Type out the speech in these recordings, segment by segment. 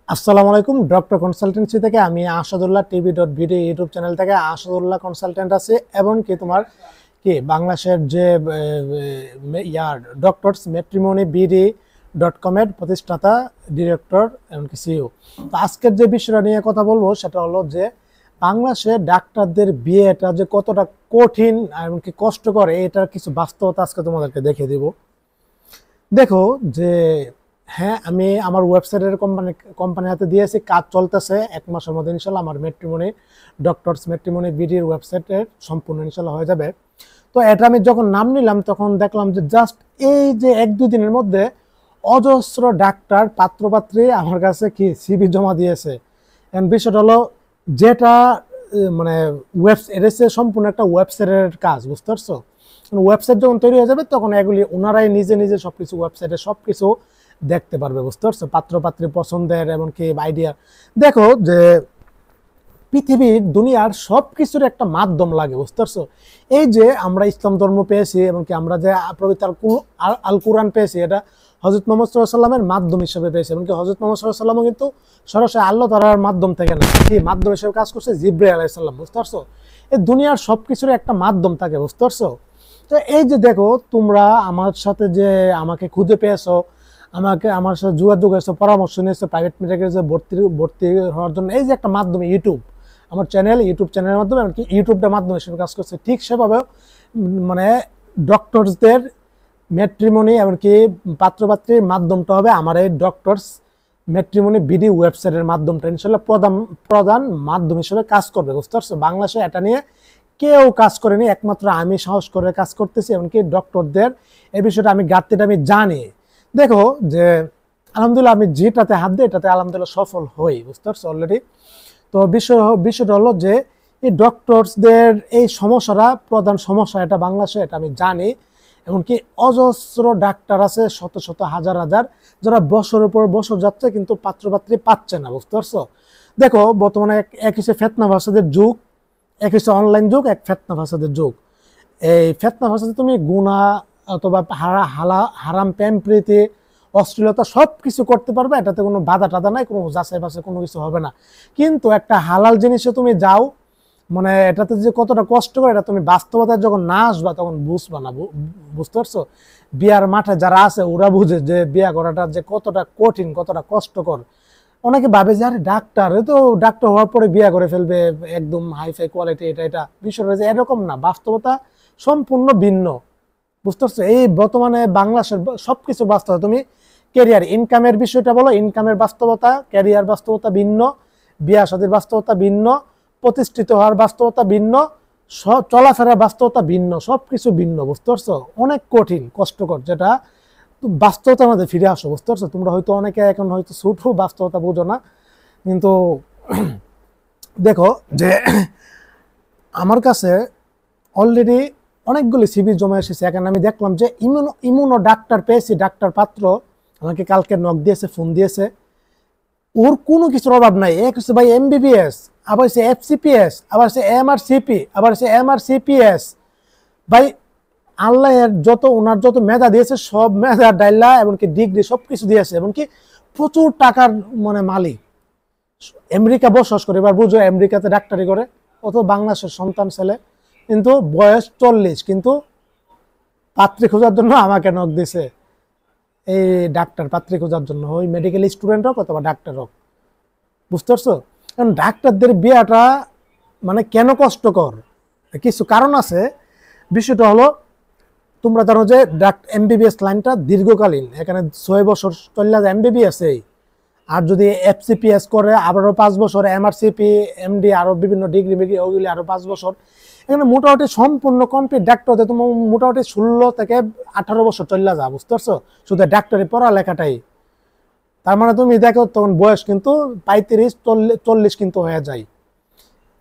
আসসালামু আলাইকুম। Doctor consultancy থেকে আমি আসাদুল্লাহ টিভি.ভিডিও ইউটিউব চ্যানেল থেকে আসাদুল্লাহ কনসালটেন্ট আছে এবং কি তোমার কি বাংলাদেশের যে ডক্টরস ম্যাট্রিমনি BD.com এর প্রতিষ্ঠাতা, ডিরেক্টর এমনকি সিইও। তো আজকের যে বিষয়টা নিয়ে কথা বলবো সেটা হলো যে বাংলাদেশে ডাক্তারদের বিয়েটা যে কতটা কঠিন এমনকি কষ্টকর, এটার কিছু বাস্তবতা আজকে তোমাদেরকে দেখিয়ে দিব। দেখো যে হ্যাঁ, আমি আমার ওয়েবসাইটের কোম্পানি হাতে দিয়েছি, কাজ চলতেছে। 1 মাসের মধ্যে ইনশাল্লাহ আমার ডক্টরস ম্যাট্রিমনি বিডির ওয়েবসাইটের সম্পূর্ণ ইনশাল্লাহ হয়ে যাবে। তো এটা আমি যখন নাম নিলাম তখন দেখলাম যে জাস্ট এই যে 1-2 দিনের মধ্যে অজস্র ডাক্তার পাত্রপাত্রী আমার কাছে কি সিভি জমা দিয়েছে। এখন বিষয়টা হলো যেটা মানে ওয়েবসাইট সম্পূর্ণ একটা ওয়েবসাইটের কাজ, বুঝতে পারছো? ওয়েবসাইট যখন তৈরি হয়ে যাবে তখন এগুলি ওনারাই নিজে নিজে সবকিছু ওয়েবসাইটে সবকিছু দেখতে পারবে, বুঝতে পারছো? পাত্রপাত্রী পছন্দের এমনকি আইডিয়া। দেখো যে পৃথিবীর দুনিয়ার সব কিছুর একটা মাধ্যম লাগে, বুঝতে পারছো? এই যে আমরা ইসলাম ধর্ম পেয়েছি এমনকি আমরা যে পবিত্র আল কুরআন পেয়েছি, এটা হযরত মুহাম্মদ সাল্লাল্লাহু আলাইহি ওয়াসাল্লামের মাধ্যম হিসেবে পেয়েছি। এমনকি হযরত মুহাম্মদ সাল্লাল্লাহু আলাইহি ওয়াসাল্লামও কিন্তু সরাসরি আল্লাহ তাআলার মাধ্যম থেকে না, কি মাধ্যম হিসেবে কাজ করছে জিবরাইল আলাইহিস সালাম, বুঝতে পারছো? এই দুনিয়ার সব কিছুর একটা মাধ্যম থাকে, বুঝতে পারছো? তো এই যে দেখো তোমরা আমার সাথে যে আমাকে খুঁজে পেয়েছো, আমার সাথে যোগাযোগ হয়েছে, পরামর্শ নিয়েছে প্রাইভেট মেডিকেলে ভর্তি হওয়ার জন্য, এই যে একটা মাধ্যমে ইউটিউব, আমার ইউটিউব চ্যানেলের মাধ্যমে এমনকি ইউটিউবটার মাধ্যমে হিসেবে কাজ করছে, ঠিক সেভাবে মানে ডক্টরসদের ম্যাট্রিমনি এমনকি পাত্রপাত্রীর মাধ্যমটা হবে আমার এই ডক্টরস ম্যাট্রিমনি বিডি ওয়েবসাইটের মাধ্যমটা ইনশাল্লাহ প্রধান মাধ্যম হিসেবে কাজ করবে, বুঝতে পারছো? বাংলাদেশে এটা নিয়ে কেউ কাজ করেনি, একমাত্র আমি সাহস করে কাজ করতেছি। এমনকি ডক্টরদের এই বিষয়টা আমি ঘাটতিটা আমি জানি। দেখো যে আলহামদুলিল্লাহ আমি যেটাতে হাত দিই এটাতে আলহামদুলিল্লাহ সফল হই, বুঝতে পারছো অলরেডি। তো বিষয়টা হলো যে এই ডক্টরসদের এই সমস্যাটা প্রধান সমস্যা, এটা বাংলাদেশে এটা আমি জানি। এমনকি অজস্র ডাক্তার আছে, শত শত হাজার হাজার, যারা বছরের পর বছর যাচ্ছে কিন্তু পাত্রপাত্রী পাচ্ছে না, বুঝতে পারছো? দেখো বর্তমানে এক হিসেবে ফেতনা ফাসাদের যুগ, এক হচ্ছে অনলাইন যুগ, এক ফেতনা ফাসাদের যুগ। এই ফেতনা ফাসাদে তুমি গুনাহ অথবা হারাম প্রেম প্রীতি অশ্লীলতা সব কিছু করতে পারবে, এটাতে কোনো বাধা টাধা নাই, কোনো যাচাই বাছাই কোনো কিছু হবে না। কিন্তু একটা হালাল জিনিসে তুমি যাও, মানে এটাতে যে কতটা কষ্ট করে এটা তুমি বাস্তবতায় যখন না আসবা তখন বুঝবা না, বুঝতে পারছো? বিয়ার মাঠে যারা আছে ওরা বুঝে যে বিয়া করাটা যে কতটা কঠিন, কতটা কষ্টকর। অনেকে ভাবে যে আরে ডাক্তার, তো ডাক্তার হওয়ার পরে বিয়ে করে ফেলবে, একদম হাইফাই কোয়ালিটি, এটা বিষয়টা যে এরকম না, বাস্তবতা সম্পূর্ণ ভিন্ন, বুঝতে পারছো? এই বর্তমানে বাংলাদেশের সবকিছু বাস্তবতা, তুমি ক্যারিয়ার ইনকামের বিষয়টা বলো, ইনকামের বাস্তবতা, ক্যারিয়ার বাস্তবতা ভিন্ন, বিয়া শাদীর বাস্তবতা ভিন্ন, প্রতিষ্ঠিত হওয়ার বাস্তবতা ভিন্ন, চলাফেরার বাস্তবতা ভিন্ন, সবকিছু ভিন্ন, বুঝতে পারছো? অনেক কঠিন কষ্টকর, যেটা বাস্তবতার মধ্যে ফিরে আসো, বুঝতে পারছো? তোমরা হয়তো অনেকে এখন হয়তো ছোট বাস্তবতা বুঝো না, কিন্তু দেখো যে আমার কাছে অলরেডি অনেকগুলি সিভি জমা এসেছে। এখানে আমি দেখলাম যে ইমিউনো ডাক্তার পেয়েছি, ডাক্তার পাত্র আমাকে কালকে নক দিয়েছে, ফোন দিয়েছে, ওর কোনো কিছুর অভাব নাই। এক হচ্ছে ভাই MBBS, আবার হচ্ছে FCPS, আবার হচ্ছে MRCP, আবার হচ্ছে MRCPS। ভাই আল্লাহের ওনার যত মেধা দিয়েছে সব মেধা ডাইলা এমনকি ডিগ্রি সবকিছু দিয়েছে, এমনকি প্রচুর টাকার মানে মালিক। আমেরিকা বসবাস করে, এবার বুঝো আমেরিকাতে ডাক্তারি করে, অত বাংলাদেশের সন্তান ছেলে, কিন্তু বয়স 40, কিন্তু পাত্রী খোঁজার জন্য আমাকে নক দিছে। এই ডাক্তার পাত্রী খোঁজার জন্য, ওই মেডিকেল স্টুডেন্ট হোক অথবা ডাক্তার হোক, বুঝতে পারছো? কারণ ডাক্তারদের বিয়েটা মানে কেন কষ্টকর, কিছু কারণ আছে। বিষয়টা হলো তোমরা জানো যে MBBS লাইনটা দীর্ঘকালীন, এখানে 6 বছর চলে যায় MBBS। আর যদি FCPS করে আবারও 5 বছর, MRCP MD আরো বিভিন্ন ডিগ্রি ওগুলি আরো 5 বছর। এখানে মোটামুটি সম্পূর্ণ কমপ্লিট ডাক্তার হতে তোমার মোটামুটি 16 থেকে 18 বছর চলে যা, বুঝতে পারছো? শুধু ডাক্তারি পড়ালেখাটাই। তার মানে তুমি দেখো তখন বয়স কিন্তু 35-40 কিন্তু হয়ে যায়।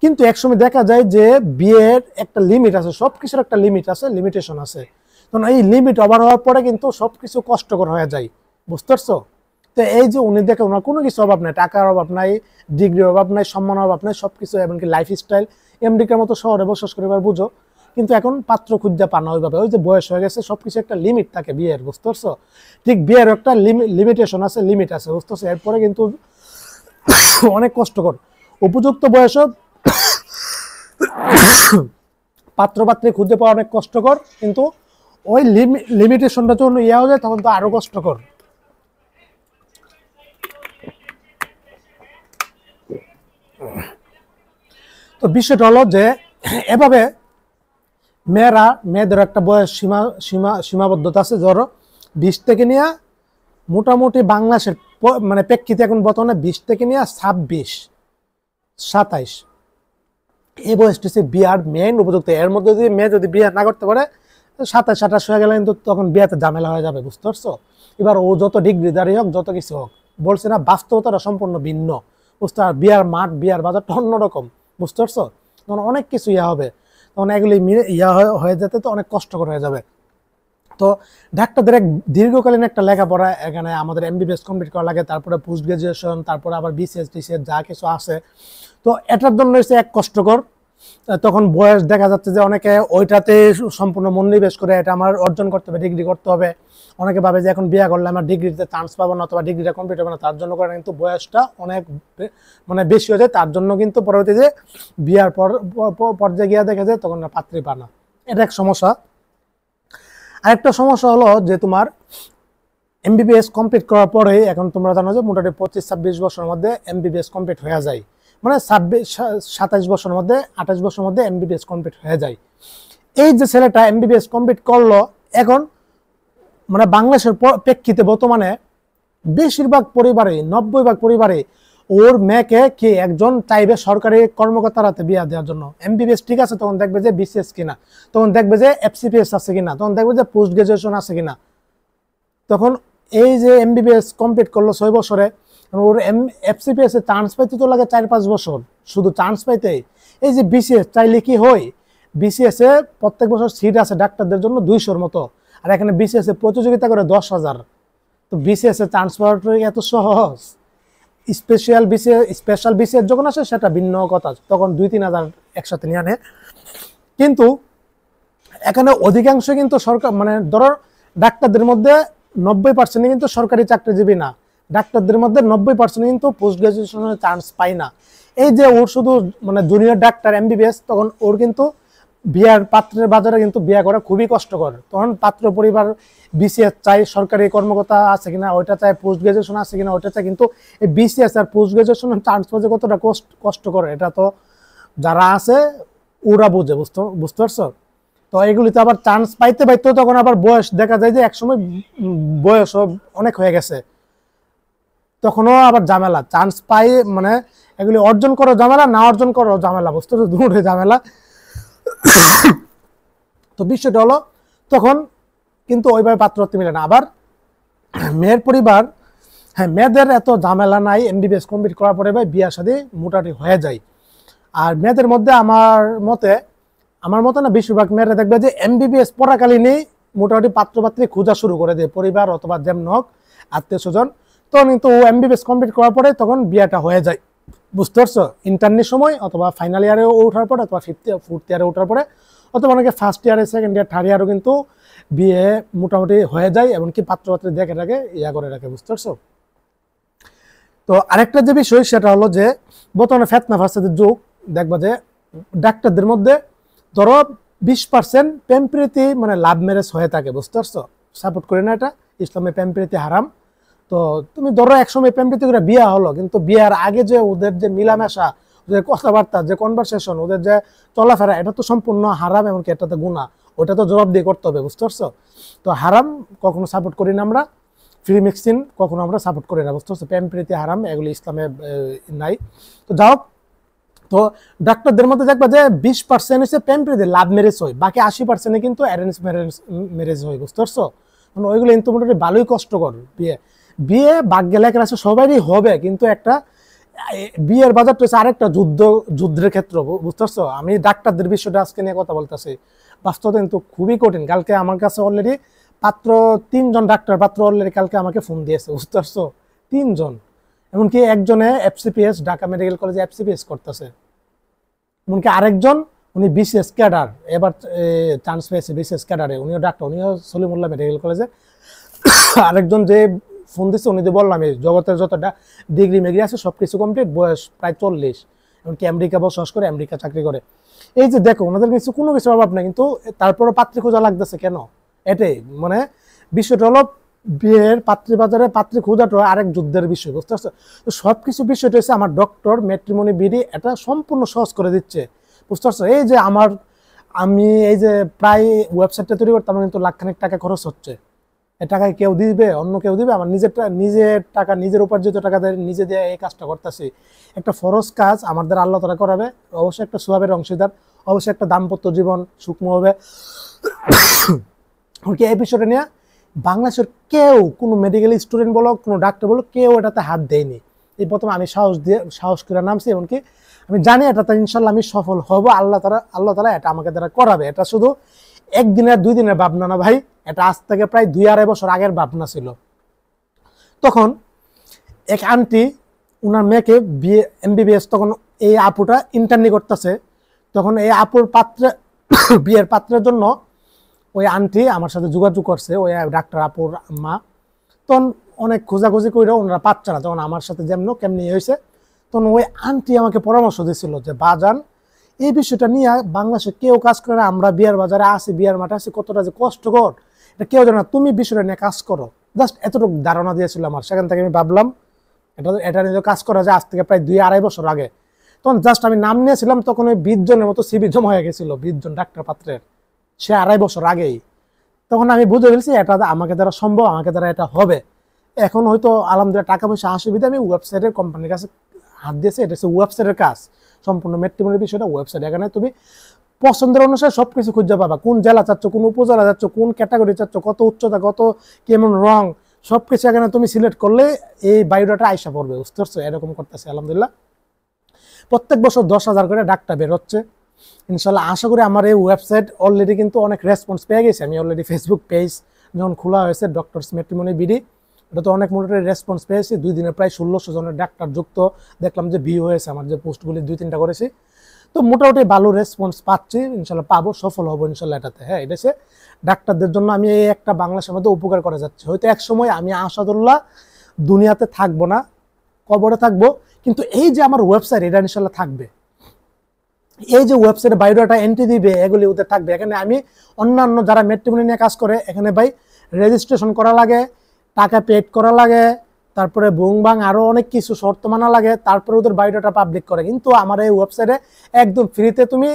কিন্তু একসময় দেখা যায় যে বিয়ের একটা লিমিট আছে, সবকিছুর একটা লিমিট আছে, লিমিটেশন আছে। তখন এই লিমিট ওভার হওয়ার পরে কিন্তু সবকিছু কষ্টকর হয়ে যায়, বুঝতে পারছো? তো এই যে উনি দেখে ওনার কোনো কিছু অভাব নাই, টাকার অভাব নাই, ডিগ্রির অভাব নাই, সম্মানের অভাব নাই, সবকিছু এমনকি লাইফ স্টাইল আমেরিকার মতো শহরে বসবাস করে, এবার বুঝো। কিন্তু এখন পাত্র খুঁজতে পান না ওইভাবে, ওই যে বয়স হয়ে গেছে, সবকিছু একটা লিমিট থাকে বিয়ের, বুঝতে পারছো? ঠিক বিয়ের একটা লিমিটেশন আছে, লিমিট আছে, বুঝতে পারছো? এরপরে কিন্তু অনেক কষ্টকর। উপযুক্ত বয়সে পাত্র পাত্রী খুঁজে পাওয়া অনেক কষ্টকর, কিন্তু ওই লিমিটেশনটা যখন ইয়ে হয়ে যায় তখন তো আরো কষ্টকর। তো বিষয়টা হলো যে এভাবে মেয়েদের একটা বয়স সীমাবদ্ধতা আছে, ধরো 20 থেকে নিয়ে মোটামুটি বাংলাদেশের মানে প্রেক্ষিতে এখন বর্তমানে 20 থেকে নিয়ে 26, 27 এই বয়সটি হচ্ছে বিয়ার মেইন উপযুক্ত। এর মধ্যে যদি মেয়ে যদি বিয়ে না করতে পারে 27, 28 হয়ে গেলে কিন্তু তখন বিয়েতে ঝামেলা হয়ে যাবে, বুঝতে পারছো? এবার ও যত ডিগ্রিধারী হোক, যত কিছু হোক, বলছে না বাস্তবতাটা সম্পূর্ণ ভিন্ন, বুঝতে পার? বিয়ার মাঠ, বিয়ার বাজারটা অন্যরকম, বুঝতে পারছো? তখন অনেক কিছু ইয়া হবে, তখন এগুলি হয়ে যেতে তো অনেক কষ্টকর হয়ে যাবে। তো ডাক্তারদের এক দীর্ঘকালীন একটা লেখাপড়া, এখানে আমাদের এমবিবিএস কমপ্লিট করা লাগে, তারপরে পোস্ট গ্রাজুয়েশন, তারপরে আবার বিসিএস টিসিএস যা কিছু আছে। তো এটার জন্য হচ্ছে এক কষ্টকর। তখন বয়স দেখা যাচ্ছে যে অনেকে ওইটাতে সম্পূর্ণ মনোনিবেশ করে এটা আমার অর্জন করতে হবে, ডিগ্রি করতে হবে। অনেকে ভাবে যে এখন বিয়ে করলে আমার ডিগ্রিতে চান্স পাবো না অথবা ডিগ্রিটা কমপ্লিট হবে না, তার জন্য করে কিন্তু বয়সটা অনেক মানে বেশি হয়ে যায়। তার জন্য কিন্তু পরবর্তীতে বিয়ার পর্যায়ে গিয়ে দেখা যায় তখন পাত্রী পায় না, এটা এক সমস্যা। আরেকটা সমস্যা হলো যে তোমার এমবিবিএস কমপ্লিট করার পরে এখন তোমরা জানো যে মোটামুটি 25-26 বছরের মধ্যে এমবিবিএস কমপ্লিট হয়ে যায়, মানে 27 বছরের মধ্যে 28 বছরের মধ্যে এমবিবিএস কমপ্লিট হয়ে যায়। এই যে ছেলেটা এমবিবিএস কমপ্লিট করলো, এখন মানে বাংলাদেশের প্রেক্ষিতে বর্তমানে বেশিরভাগ পরিবারে 90% পরিবারে ওর মেয়েকে কি একজন চাইবে সরকারি কর্মকর্তার হাতে বিয়ে দেওয়ার জন্য। এমবিবিএস ঠিক আছে, তখন দেখবে যে বিসিএস কিনা, তখন দেখবে যে এফসিপিএস আছে কিনা, তখন দেখবে যে পোস্ট গ্রাজুয়েশন আছে কিনা। তখন এই যে এমবিবিএস কমপ্লিট করলো 6 বছরে, ওর এফসিপিএস এ চান্স পাইতে তো লাগে 4-5 বছর, শুধু চান্স পাইতে। এই যে বিসিএস চাইলে কি হয়, বিসিএস এ প্রত্যেক বছর সিট আছে ডাক্তারদের জন্য 200-র মতো, আর এখানে বিসিএস এ প্রতিযোগিতা করে 10,000। তো বিসিএস এ চান্স পাওয়াটা এত সহজ? স্পেশাল বিসিএস যখন আসে সেটা ভিন্ন কথা, তখন 2-3 হাজার একসাথে নিয়ে আনে। কিন্তু এখানে অধিকাংশ কিন্তু সরকার, মানে ধরো ডাক্তারদের মধ্যে 90% কিন্তু সরকারি চাকরিজীবী না, ডাক্তারদের মধ্যে 90% কিন্তু পোস্ট গ্রাজুয়েশনের চান্স পায় না। এই যে ওর শুধু মানে জুনিয়র ডাক্তার এমবিবিএস, তখন ওর কিন্তু বিয়ার পাত্রের বাজারে কিন্তু বিয়ে করা খুবই কষ্টকর। তখন পাত্র পরিবার বিসিএস চাই, সরকারি কর্মকর্তা আছে কিনা ওইটা চাই, পোস্ট গ্রাজুয়েশন আছে কিনা ওইটা চাই, কিন্তু এই বিসিএস আর পোস্ট গ্রাজুয়েশনের চান্স পাওয়া কতটা কষ্টকর এটা তো যারা আছে ওরা বুঝে, বুঝতে পারছো? তো এগুলিতে আবার চান্স পাইতে তখন আবার বয়স দেখা যায় যে একসময় বয়স অনেক হয়ে গেছে, তখনও আবার ঝামেলা। চান্স পাই মানে এগুলি অর্জন করো ঝামেলা, না অর্জন করো ঝামেলা, বুঝতে পারছো? দুটোই ঝামেলা। তো বিষয়টা হলো তখন কিন্তু ওইভাবে পাত্রত্ব মিলে না। আবার মেয়ের পরিবার, হ্যাঁ মেয়েদের এত ঝামেলা নাই, এমবিবিএস কমপ্লিট করার পরে ভাই বিয়া শাদী মোটামুটি হয়ে যায়। আর মেয়েদের মধ্যে আমার মতে না বেশিরভাগ মেয়েরা দেখবে যে এমবিবিএস পড়াকালীনই মোটামুটি পাত্রপাত্রী খোঁজা শুরু করে দেয়, পরিবার অথবা যেমন হোক আত্মীয় স্বজন। তখন কিন্তু ও এমবিবিএস কমপ্লিট করার পরে তখন বিয়েটা হয়ে যায়, বুঝতে পারছো? ইন্টার্নের সময় অথবা ফাইনাল ইয়ারে ওঠার পরে অথবা ফোর্থ ইয়ারে ওঠার পরে অথবা অনেকে ফার্স্ট ইয়ারে, সেকেন্ড ইয়ার, থার্ড ইয়ারও কিন্তু বিয়ে মোটামুটি হয়ে যায়, এমনকি পাত্রপাত্রী দেখে রাখে, ইয়া করে রাখে, বুঝতে পারছো? তো আরেকটা যে বিষয় সেটা হলো যে বর্তমানে ফেতনা ফাসাদের যুগ, দেখবা যে ডাক্তারদের মধ্যে ধরো 20% প্রেমপ্রীতি মানে লাভ ম্যারেজ হয়ে থাকে, বুঝতে পারছো? সাপোর্ট করি না এটা, ইসলামে প্রেমপ্রীতি হারাম। তো তুমি ধরো একসময় প্রেমপ্রীতি করে বিয়ে হলো, কিন্তু বিয়ের আগে যে ওদের যে মিলামেশা, ওদের কথাবার্তা, যে কনভারসেশন, ওদের যে চলাফেরা, এটা তো সম্পূর্ণ হারাম, এমনকি এটাতে গুনাহ, ওটা তো জবাবদিহি করতে হবে, বুঝতে পারছো? তো হারাম কখনো সাপোর্ট করি না আমরা, ফ্রি মিক্সিং কখনো আমরা সাপোর্ট করি না, বুঝতে পারছো? প্রেমপ্রীতি হারাম, এগুলি ইসলামে নাই। তো যাও, তো ডাক্তারদের মধ্যে দেখবা যে 20% হচ্ছে প্রেমপ্রীতি লাভ ম্যারেজ হয়, বাকি 80% কিন্তু অ্যারেঞ্জ ম্যারেজ হয়, বুঝতে পারছো? ওইগুলো কিন্তু মোটামুটি ভালোই কষ্টকর। বিয়ে ভাগ্যে লেখা আছে সবারই হবে, কিন্তু একটা বিয়ের বাজারটা হচ্ছে আরেকটা যুদ্ধের ক্ষেত্র, বুঝতে পারছো? আমি ডাক্তারদের বিষয়টা আজকে নিয়ে কথা বলতেছি, বাস্তবতা কিন্তু খুবই কঠিন। কালকে আমার কাছে অলরেডি পাত্র 3 জন ডাক্তার পাত্র অলরেডি কালকে আমাকে ফোন দিয়েছে, বুঝতে পারছো? 3 জন, এমনকি একজনে এফসিপিএস ঢাকা মেডিকেল কলেজে এফসিপিএস করতেছে, এমনকি আরেকজন উনি বিসিএস ক্যাডার, এবার চান্স পেয়েছে বিসিএস ক্যাডারে, উনিও ডাক্তার, উনিও সলিমুল্লাহ মেডিকেল কলেজে। আরেকজন যে ফোন দিচ্ছে উনি যে বললাম এই জগতের যত ডিগ্রি মেগ্রি আছে সব কিছু কমপ্লিট, বয়স প্রায় 40, এমনকি আমেরিকা বসবাস করে, আমেরিকা চাকরি করে। এই যে দেখো ওনাদের কিছু কোনো কিছু অভাব নেই, কিন্তু তারপরে পাত্রী খোঁজা লাগতেছে কেন? এটাই মানে বিষয়টা হলো বিয়ের পাত্রী বাজারে পাত্রী খোঁজাটা আরেক যুদ্ধের বিষয়, বুঝতে পারছো? তো সব কিছু বিষয়টা হচ্ছে আমার ডক্টর ম্যাট্রিমনি বিডি এটা সম্পূর্ণ সহজ করে দিচ্ছে, বুঝতে পারছো? এই যে আমি এই যে প্রায় ওয়েবসাইটটা তৈরি করতে আমার কিন্তু লাখখানেক টাকা খরচ হচ্ছে। এ টাকায় কেউ দিবে, অন্য কেউ দিবে? আমার নিজের টাকা, নিজের উপার্জিত টাকা নিজে দিয়ে এই কাজটা করতেছি। একটা ফরজ কাজ আমার দ্বারা আল্লাহ তাআলা করাবে, অবশ্যই একটা সোয়াবের অংশীদার, অবশ্যই একটা দাম্পত্য জীবন সুখময় হবে। এই বিষয়টা নিয়ে বাংলাদেশের কেউ, কোনো মেডিকেল স্টুডেন্ট বলো, কোনো ডাক্তার বলো, কেউ এটাতে হাত দেয়নি। এই প্রথম আমি সাহস করে নামছি, এমনকি আমি জানি এটাতে ইনশাল্লাহ আমি সফল হব। আল্লাহ তাআলা এটা আমাকে দ্বারা করাবে। এটা শুধু একদিনের 2 দিনের ভাবনা না ভাই, এটা আজ থেকে প্রায় 2-2.5 বছর আগের ভাবনা ছিল। তখন এক আন্টি উনার মেয়েকে এমবিবিএস, তখন এই আপুটা ইন্টার্নি করতেছে, তখন এই আপুর বিয়ের পাত্রের জন্য ওই আন্টি আমার সাথে যোগাযোগ করছে, ওই ডাক্তার আপুর মা। তখন অনেক খোঁজাখুঁজি করে ওনারা পাচ্ছে না, তখন আমার সাথে কেমনি হয়েছে, তখন ওই আন্টি আমাকে পরামর্শ দিয়েছিল যে বাজান এই বিষয়টা নিয়ে বাংলাদেশে কেউ কাজ করে না, আমরা বিয়ার বাজারে আসি, বিয়ার মাঠে আসি, কতটা যে কষ্টকর এটা কেউ জানে না, তুমি বিষয়টা নিয়ে কাজ করো। জাস্ট এতটুকু ধারণা দিয়েছিল আমার। সেখান থেকে আমি ভাবলাম এটা নিয়ে কাজ করা যায় আজ থেকে প্রায় 2-2.5 বছর আগে। তখন জাস্ট আমি নাম নিয়েছিলাম, তখন ওই 20 জনের মতো সিভি জমা হয়ে গেছিল, 20 জন ডাক্তার পাত্রের, সে 2.5 বছর আগেই। তখন আমি বুঝে ফেলছি এটা আমাকে দ্বারা সম্ভব, আমাকে দ্বারা এটা হবে। এখন হয়তো আলহামদুলিল্লাহ টাকা পয়সা অসুবিধা, আমি ওয়েবসাইটের কোম্পানির কাছে হাত দিয়েছি। এটা হচ্ছে ওয়েবসাইটের কাজ, সম্পূর্ণ ম্যাট্রিমনির বিষয়টা ওয়েবসাইট। এখানে তুমি পছন্দের অনুসারে সবকিছু খুঁজে পাবা, কোন জেলা চাচ্ছ, কোন উপজেলা চাচ্ছ, কোন ক্যাটাগরি চাচ্ছ, কত উচ্চতা, কত কেমন রং, সবকিছু এখানে তুমি সিলেক্ট করলে এই বায়োডাটা আইসা পড়বে, বুঝতে পারছো? এরকম করতেছে আলহামদুলিল্লাহ। প্রত্যেক বছর 10,000 করে ডাক্তার বের হচ্ছে ইনশাল্লাহ। আশা করি আমার এই ওয়েবসাইট অলরেডি কিন্তু অনেক রেসপন্স পেয়ে গেছে। আমি অলরেডি ফেসবুক পেজ যখন খোলা হয়েছে ডক্টরস ম্যাট্রিমনি বিডি, এটা তো অনেক মোটামুটি রেসপন্স পেয়েছি। 2 দিনে প্রায় 1600 জনের ডাক্তার যুক্ত দেখলাম যে ভিউ হয়েছে আমার যে পোস্টগুলি 2-3টা করেছি। তো মোটামুটি ভালো রেসপন্স পাচ্ছি, ইনশাল্লাহ পাবো, সফল হবো ইনশাল্লাহ এটাতে। হ্যাঁ, এটা হচ্ছে ডাক্তারদের জন্য আমি এই একটা বাংলাদেশের মধ্যে উপকার করে যাচ্ছি। হয়তো এক সময় আমি আসাদুল্লাহ দুনিয়াতে থাকবো না, কবরে থাকবো, কিন্তু এই যে আমার ওয়েবসাইট এটা ইনশাল্লাহ থাকবে। এই যে ওয়েবসাইটে বায়োডাটা এন্ট্রি দিবে এগুলি ওদের থাকবে। এখানে আমি অন্যান্য যারা ম্যাট্রিমনি নিয়ে কাজ করে, এখানে ভাই রেজিস্ট্রেশন করা লাগে, টাকা পেড করা লাগে, তারপরে বুংবাং আরও অনেক কিছু শর্ত মানা লাগে, তারপরে ওদের বায়োডাটা পাবলিক করে। কিন্তু আমার এই ওয়েবসাইটে একদম ফ্রিতে তুমি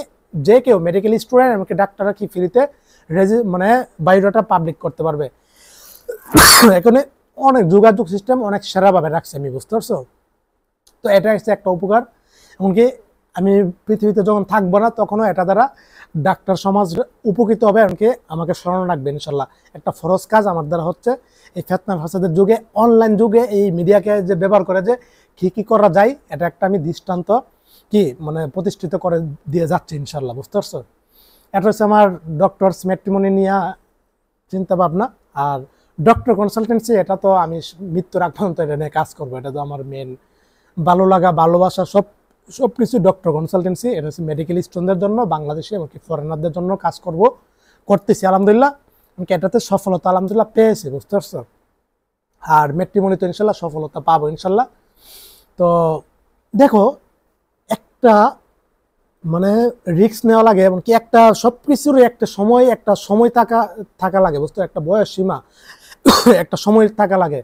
যে কেউ মেডিকেল স্টুডেন্ট এমনকি ডাক্তাররা কি ফ্রিতে মানে বায়োডাটা পাবলিক করতে পারবে। এখানে অনেক যোগাযোগ সিস্টেম অনেক সেরাভাবে রাখছে আমি, বুঝতে পারছো? তো এটা হচ্ছে একটা উপকার। এমনকি আমি পৃথিবীতে যখন থাকবো না তখনও এটা দ্বারা ডাক্তার সমাজ উপকৃত হবে, এমনকি আমাকে স্মরণ রাখবে ইনশাল্লাহ। একটা ফরজ কাজ আমার দ্বারা হচ্ছে এই ফিতনা ফাসাদের যুগে, অনলাইন যুগে এই মিডিয়াকে যে ব্যবহার করে যে কি করা যায়, এটা একটা আমি দৃষ্টান্ত মানে প্রতিষ্ঠিত করে দিয়ে যাচ্ছি ইনশাল্লাহ, বুঝতে পারছো? এটা হচ্ছে আমার ডক্টরস ম্যাট্রিমনি নিয়ে চিন্তা ভাবনা। আর ডক্টর কনসালটেন্সি এটা তো আমি মৃত্যুর আগ পর্যন্ত এটা নিয়ে কাজ করবো, এটা তো আমার মেন ভালো লাগা, ভালোবাসা, সব কিছু ডক্টর কনসালটেন্সি। এটা হচ্ছে মেডিকেল স্টুডেন্টদের জন্য, বাংলাদেশে এমনকি ফরেনারদের জন্য কাজ করতেছি আলহামদুলিল্লাহ। এটাতে সফলতা আলহামদুলিল্লাহ পেয়েছি, বুঝতে পারছো? আর ম্যাট্রিমনি তো ইনশাল্লাহ সফলতা পাবো ইনশাল্লাহ। তো দেখো একটা মানে রিস্ক নেওয়া লাগে, এমনকি একটা সবকিছুর একটা সময় থাকা লাগে, বুঝতে? একটা বয়স সীমা, একটা সময় থাকা লাগে।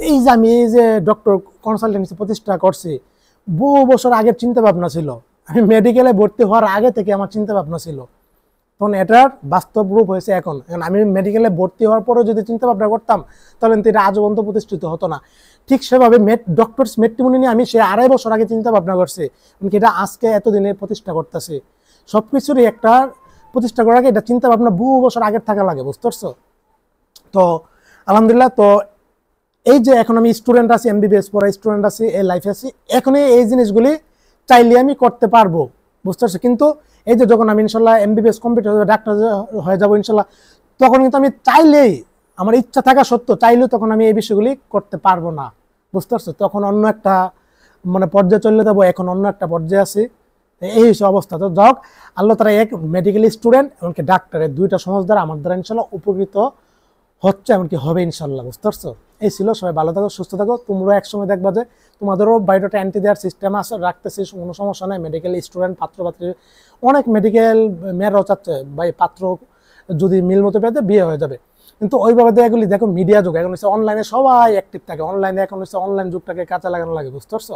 এই যে আমি এই যে ডক্টর কনসালটেন্সি প্রতিষ্ঠা করছি, বহু বছর আগের চিন্তা ভাবনা ছিল। আমি মেডিকেলে ভর্তি হওয়ার আগে থেকে আমার চিন্তা ভাবনা ছিল, তখন এটার বাস্তব রূপ হয়েছে এখন। আমি মেডিকেলে ভর্তি হওয়ার পরেও যদি চিন্তা ভাবনা করতাম তাহলে এটা আজও পর্যন্ত প্রতিষ্ঠিত হতো না। ঠিক সেভাবে ডক্টরস ম্যাট্রিমনি নিয়ে আমি সে 2.5 বছর আগে চিন্তা ভাবনা করছি, এমনকি এটা আজকে এতদিনে প্রতিষ্ঠা করতেছি। সব কিছুরই একটা প্রতিষ্ঠা করার আগে এটা চিন্তা ভাবনা বহু বছর আগের থাকা লাগে, বুঝতে পারছো? তো আলহামদুলিল্লাহ, তো এই যে এখন আমি স্টুডেন্ট আছি, এমবিবিএস পড়া স্টুডেন্ট আছি, এই লাইফে আছি, এখন এই জিনিসগুলি চাইলে আমি করতে পারবো, বুঝতে পারছো? কিন্তু এই যে যখন আমি ইনশাল্লাহ এমবিবিএস কমপ্লিট হয়ে ডাক্তার হয়ে যাবো ইনশাল্লাহ, তখন কিন্তু আমি চাইলেই, আমার ইচ্ছা থাকা সত্ত্বেও চাইলেও তখন আমি এই বিষয়গুলি করতে পারবো না, বুঝতে পারছো? তখন অন্য একটা মানে পর্যায়ে চলে যাবো। এখন অন্য একটা পর্যায়ে আছি, এই হচ্ছে অবস্থা। তো যাক, আল্লাহ তারা এক মেডিকেল স্টুডেন্ট এমনকি ডাক্তারের দুইটা সমাজ দ্বারা আমার দ্বারা ইনশাল্লাহ উপকৃত হচ্ছে, এমনকি হবে ইনশাল্লাহ। বুঝতে পারছো? এই ছিল। সবাই ভালো থাকো, সুস্থ থাকো। তোমরা একসময় দেখবা যে তোমাদেরও বায়োডাটা অ্যান্টি দেওয়ার সিস্টেম আছে, রাখতেছি, কোনো সমস্যা নাই। মেডিকেল স্টুডেন্ট পাত্রপাত্রী অনেক মেডিকেল মেয়েরাও চাচ্ছে ভাই পাত্র যদি মিল মতো পেতে বিয়ে হয়ে যাবে, কিন্তু ওইভাবে এগুলি দেখো মিডিয়া যুগ, এখন হচ্ছে অনলাইনে সবাই অ্যাক্টিভ থাকে, অনলাইনে এখন হচ্ছে অনলাইন যুগটাকে কাজে লাগানো লাগে। বুঝতে পারছো?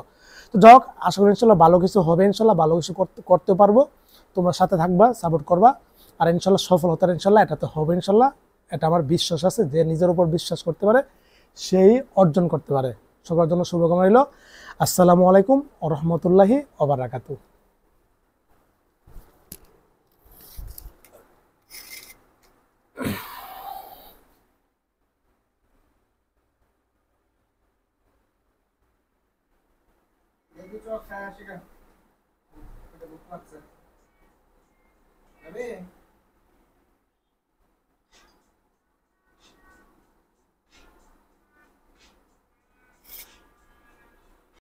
তো যাক, আশা করি ইনশাল্লাহ ভালো কিছু হবে, ইনশাল্লাহ ভালো কিছু করতে পারবো। তোমরা সাথে থাকবা, সাপোর্ট করবা, আর ইনশাল্লাহ সফলতার ইনশাল্লাহ এটাতে হবে ইনশাল্লাহ। এটা আমার বিশ্বাস আছে, যে নিজের উপর বিশ্বাস করতে পারে সেই অর্জন করতে পারে। সবার জন্য শুভকামনা রইল। আসসালামু আলাইকুম ওয়া রাহমাতুল্লাহি ওয়া বারাকাতুহু। দেখি তো খায় আসি গা, এটা বুক লাগছে। যাবে?